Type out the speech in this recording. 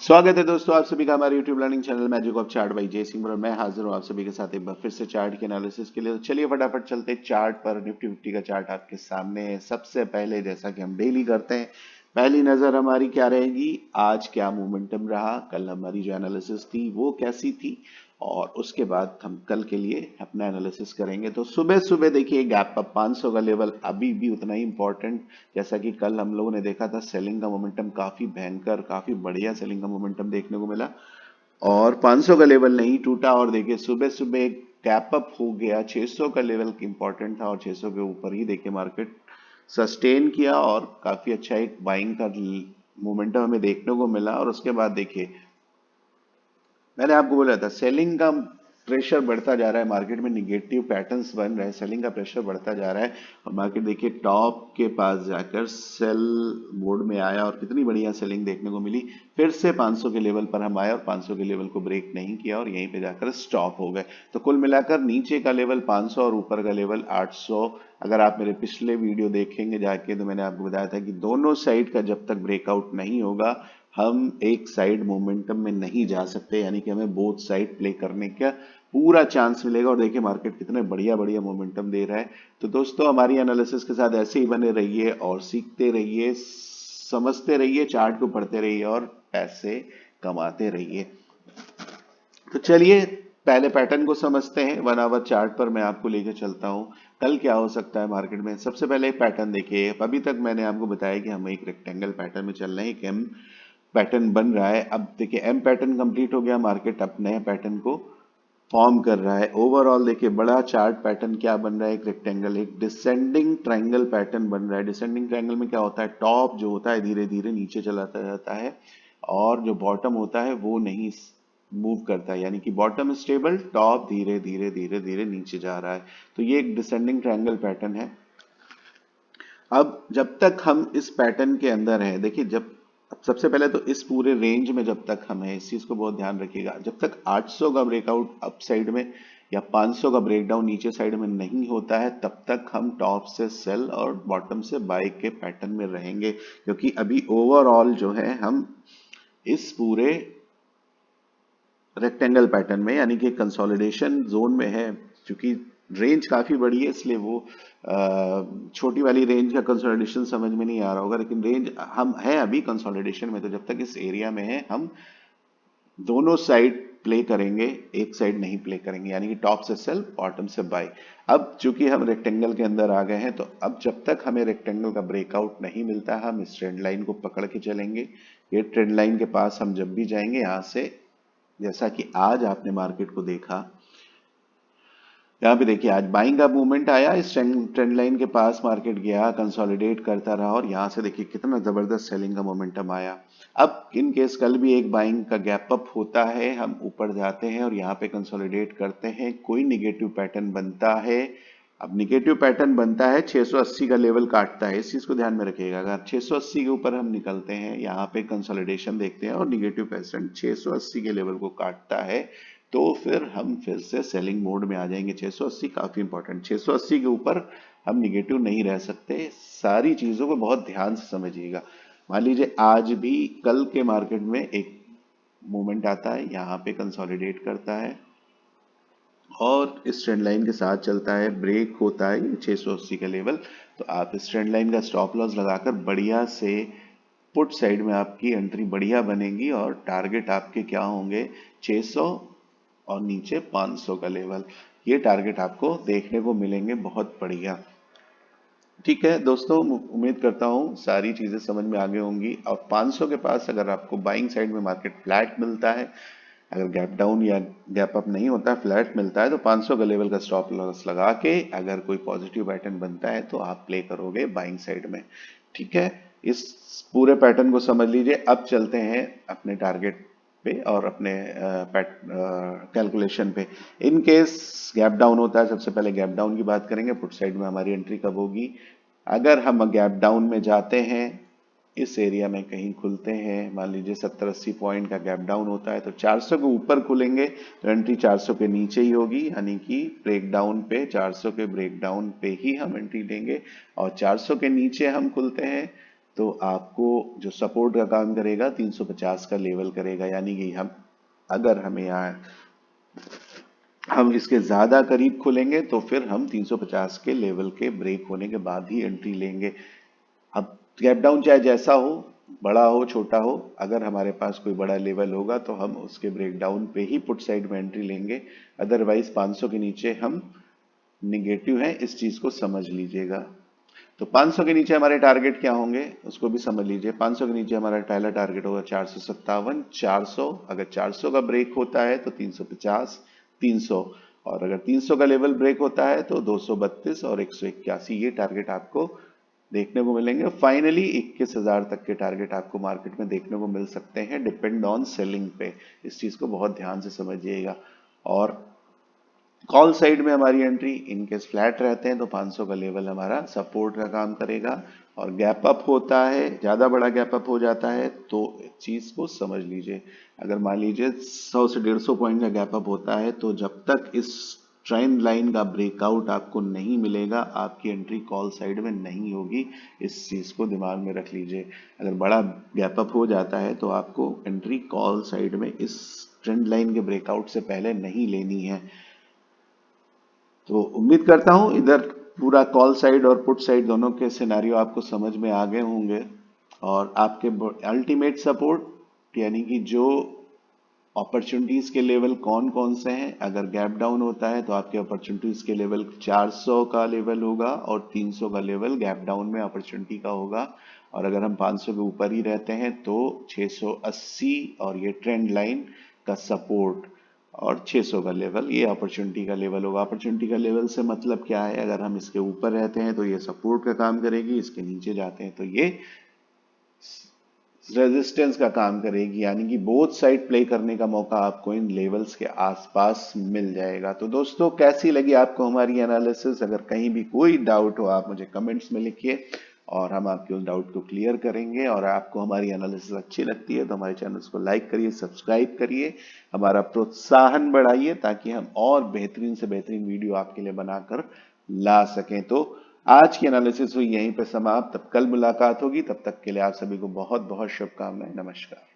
स्वागत है दोस्तों आप सभी का हमारे YouTube learning channel magic of chart by जय सिंह और मैं हाजिर हूँ आप सभी के साथ एक बार फिर से चार्ट के एनालिसिस के लिए। तो चलिए फटाफट चलते हैं चार्ट पर। निफ्टी 50 का चार्ट आपके सामने है। सबसे पहले जैसा कि हम डेली करते हैं, पहली नजर हमारी क्या रहेगी, आज क्या मोमेंटम रहा, कल हमारी जो एनालिसिस थी वो कैसी थी, और उसके बाद हम कल के लिए अपना एनालिसिस करेंगे। तो सुबह सुबह देखिए गैप अप 500 का लेवल अभी भी उतना ही इंपॉर्टेंट, जैसा कि कल हम लोगों ने देखा था। सेलिंग का मोमेंटम काफी भयंकर, काफी बढ़िया सेलिंग का मोमेंटम देखने को मिला और 500 का लेवल नहीं टूटा। और देखिए सुबह सुबह एक गैप अप हो गया, 600 का लेवल इंपॉर्टेंट था और 600 के ऊपर ही देखिए मार्केट सस्टेन किया और काफी अच्छा एक बाइंग का मोमेंटम हमें देखने को मिला। और उसके बाद देखिए मैंने आपको बोला था सेलिंग का प्रेशर बढ़ता जा रहा है, मार्केट में निगेटिव पैटर्न्स बन रहे हैं, सेलिंग का प्रेशर बढ़ता जा रहा है और मार्केट देखिए टॉप के पास जाकर सेल मोड में आया और कितनी बढ़िया सेलिंग देखने को मिली। फिर से 500 के लेवल पर हम आए और 500 के लेवल को ब्रेक नहीं किया और यहीं पे जाकर स्टॉप हो गए। तो कुल मिलाकर नीचे का लेवल 500 और ऊपर का लेवल 800। अगर आप मेरे पिछले वीडियो देखेंगे जाके तो मैंने आपको बताया था कि दोनों साइड का जब तक ब्रेकआउट नहीं होगा हम एक साइड मोमेंटम में नहीं जा सकते, यानी कि हमें बोथ साइड प्ले करने का पूरा चांस मिलेगा। और देखिए मार्केट कितने बढ़िया बढ़िया मोमेंटम दे रहा है। तो दोस्तों हमारी एनालिसिस के साथ ऐसे ही बने रहिए और सीखते रहिए, समझते रहिए, चार्ट को पढ़ते रहिए और पैसे कमाते रहिए। तो चलिए पहले पैटर्न को समझते हैं। 1 आवर चार्ट पर मैं आपको लेकर चलता हूं कल क्या हो सकता है मार्केट में। सबसे पहले एक पैटर्न देखिए, अभी तक मैंने आपको बताया कि हम एक रेक्टेंगल पैटर्न में चल रहे हैं, एक एम पैटर्न बन रहा है। अब देखिए एम पैटर्न कंप्लीट हो गया, मार्केट अब नए पैटर्न को फॉर्म कर रहा है। ओवरऑल देखिए बड़ा चार्ट पैटर्न क्या बन रहा है, एक रेक्टेंगल, एक डिसेंडिंग ट्रायंगल पैटर्न बन रहा है। डिसेंडिंग ट्रायंगल में क्या होता है, टॉप जो होता है धीरे धीरे नीचे चलाता जाता है और जो बॉटम होता है वो नहीं मूव करता है, यानी कि बॉटम स्टेबल, टॉप धीरे धीरे धीरे धीरे नीचे जा रहा है। तो ये एक डिसेंडिंग ट्रायंगल पैटर्न है। अब जब तक हम इस पैटर्न के अंदर हैं, देखिए जब सबसे पहले तो इस पूरे रेंज में जब तक हम हैं, इस चीज को बहुत ध्यान रखिएगा, जब तक 800 का ब्रेकआउट अप साइड में या 500 का ब्रेकडाउन नीचे साइड में नहीं होता है तब तक हम टॉप से सेल और बॉटम से बाय के पैटर्न में रहेंगे। क्योंकि अभी ओवरऑल जो है हम इस पूरे रेक्टेंगल पैटर्न में, यानी कि कंसोलिडेशन जोन में है। क्योंकि रेंज काफी बड़ी है इसलिए वो छोटी वाली रेंज का कंसोलिडेशन समझ में नहीं आ रहा होगा, लेकिन रेंज हम है अभी कंसोलिडेशन में। तो जब तक इस एरिया में है हम दोनों साइड प्ले करेंगे, एक साइड नहीं प्ले करेंगे, यानी कि टॉप से सेल बॉटम से बाय। अब चूंकि हम रेक्टेंगल के अंदर आ गए हैं तो अब जब तक हमें रेक्टेंगल का ब्रेकआउट नहीं मिलता हम इस ट्रेंड लाइन को पकड़ के चलेंगे। ये ट्रेंड लाइन के पास हम जब भी जाएंगे यहां से, जैसा कि आज आपने मार्केट को देखा, यहाँ पे देखिए आज बाइंग का मूवमेंट आया, इस ट्रेंड लाइन के पास मार्केट गया, कंसोलिडेट करता रहा और यहाँ से देखिए कितना जबरदस्त सेलिंग का मोमेंटम आया। अब इन केस कल भी एक बाइंग का गैप अप होता है, हम ऊपर जाते हैं और यहाँ पे कंसोलिडेट करते हैं, कोई निगेटिव पैटर्न बनता है। अब निगेटिव पैटर्न बनता है 680 का लेवल काटता है, इस चीज को ध्यान में रखिएगा। अगर 680 के ऊपर हम निकलते हैं, यहाँ पे कंसोलिडेशन देखते हैं और निगेटिव पैटर्न 680 के लेवल को काटता है तो फिर हम फिर से सेलिंग मोड में आ जाएंगे। 680 काफी इंपॉर्टेंट, 680 के ऊपर हम निगेटिव नहीं रह सकते। सारी चीजों को बहुत ध्यान से समझिएगा। मान लीजिए आज भी कल के मार्केट में एक मूवमेंट आता है, यहाँ पे कंसोलिडेट करता है और इस ट्रेंड लाइन के साथ चलता है, ब्रेक होता है 680 का लेवल, तो आप इस ट्रेंड लाइन का स्टॉप लॉस लगाकर बढ़िया से पुट साइड में आपकी एंट्री बढ़िया बनेगी और टारगेट आपके क्या होंगे, 600 और नीचे 500 का लेवल। ये टारगेट आपको देखने को मिलेंगे बहुत बढ़िया। ठीक है दोस्तों, उम्मीद करता हूँ सारी चीजें समझ में आ गई होंगी। और 500 के पास अगर आपको बाइंग साइड में मार्केट फ्लैट मिलता है, अगर गैप डाउन या गैप अप नहीं होता, फ्लैट मिलता है, तो 500 का लेवल का स्टॉप लॉस लगा के अगर कोई पॉजिटिव पैटर्न बनता है तो आप प्ले करोगे बाइंग साइड में। ठीक है, इस पूरे पैटर्न को समझ लीजिए। अब चलते हैं अपने टारगेट पे और अपने कैलकुलेशन पे। इन केस गैप डाउन होता है, सबसे पहले गैप डाउन की बात करेंगे, पुट साइड में हमारी एंट्री कब होगी। अगर हम गैप डाउन में जाते हैं, इस एरिया में कहीं खुलते हैं, मान लीजिए 70-80 पॉइंट का गैप डाउन होता है तो 400 के ऊपर खुलेंगे तो एंट्री 400 के नीचे ही होगी, यानी कि ब्रेक डाउन पे 400 के ब्रेक डाउन पे ही हम एंट्री लेंगे। और 400 के नीचे हम खुलते हैं तो आपको जो सपोर्ट का काम करेगा 350 का लेवल करेगा, यानी कि अगर हमें यहाँ हम इसके ज्यादा करीब खुलेंगे तो फिर हम 350 के लेवल के ब्रेक होने के बाद ही एंट्री लेंगे। अब गैप डाउन चाहे जैसा हो, बड़ा हो छोटा हो, अगर हमारे पास कोई बड़ा लेवल होगा तो हम उसके ब्रेक डाउन पे ही पुट साइड में एंट्री लेंगे। अदरवाइज 500 के नीचे हम निगेटिव हैं, इस चीज को समझ लीजिएगा। तो 500 के नीचे हमारे टारगेट क्या होंगे उसको भी समझ लीजिए। 500 के नीचे हमारा पहला टारगेट होगा 457, 400। अगर 400 का ब्रेक होता है तो 350, 300, और अगर 300 का लेवल ब्रेक होता है तो 232 और 181, ये टारगेट आपको देखने को मिलेंगे। फाइनली 21,000 तक के टारगेट आपको मार्केट में देखने को मिल सकते हैं, डिपेंड ऑन सेलिंग पे। इस चीज को बहुत ध्यान से समझिएगा। और कॉल साइड में हमारी एंट्री इनकेस फ्लैट रहते हैं तो 500 का लेवल हमारा सपोर्ट का काम करेगा। और गैप अप होता है, ज्यादा बड़ा गैप अप हो जाता है तो चीज को समझ लीजिए। अगर मान लीजिए 100 से 150 पॉइंट का गैप अप होता है तो जब तक इस ट्रेंड लाइन का ब्रेकआउट आपको नहीं मिलेगा, आपकी एंट्री कॉल साइड में नहीं होगी। इस चीज को दिमाग में रख लीजिए। अगर बड़ा गैप अप हो जाता है तो आपको एंट्री कॉल साइड में इस ट्रेंड लाइन के ब्रेकआउट से पहले नहीं लेनी है। तो उम्मीद करता हूं इधर पूरा कॉल साइड और पुट साइड दोनों के सिनेरियो आपको समझ में आ गए होंगे। और आपके अल्टीमेट सपोर्ट यानी कि जो अपॉर्चुनिटीज के लेवल कौन कौन से हैं, अगर गैप डाउन होता है तो आपके अपॉर्चुनिटीज के लेवल 400 का लेवल होगा और 300 का लेवल गैप डाउन में अपॉर्चुनिटी का होगा। और अगर हम 500 के ऊपर ही रहते हैं तो 680 और ये ट्रेंड लाइन का सपोर्ट और 600 का लेवल ये अपॉर्चुनिटी का लेवल होगा। अपॉर्चुनिटी का लेवल से मतलब क्या है, अगर हम इसके ऊपर रहते हैं तो ये सपोर्ट का काम करेगी, इसके नीचे जाते हैं तो ये रेजिस्टेंस का काम करेगी, यानी कि बोथ साइड प्ले करने का मौका आपको इन लेवल्स के आसपास मिल जाएगा। तो दोस्तों कैसी लगी आपको हमारी एनालिसिस? अगर कहीं भी कोई डाउट हो आप मुझे कमेंट्स में लिखिए और हम आपके उस डाउट को क्लियर करेंगे। और आपको हमारी एनालिसिस अच्छी लगती है तो हमारे चैनल्स को लाइक करिए, सब्सक्राइब करिए, हमारा प्रोत्साहन बढ़ाइए ताकि हम और बेहतरीन से बेहतरीन वीडियो आपके लिए बनाकर ला सकें। तो आज की एनालिसिस हुई यहीं पे समाप्त। तब कल मुलाकात होगी, तब तक के लिए आप सभी को बहुत बहुत शुभकामनाएं। नमस्कार।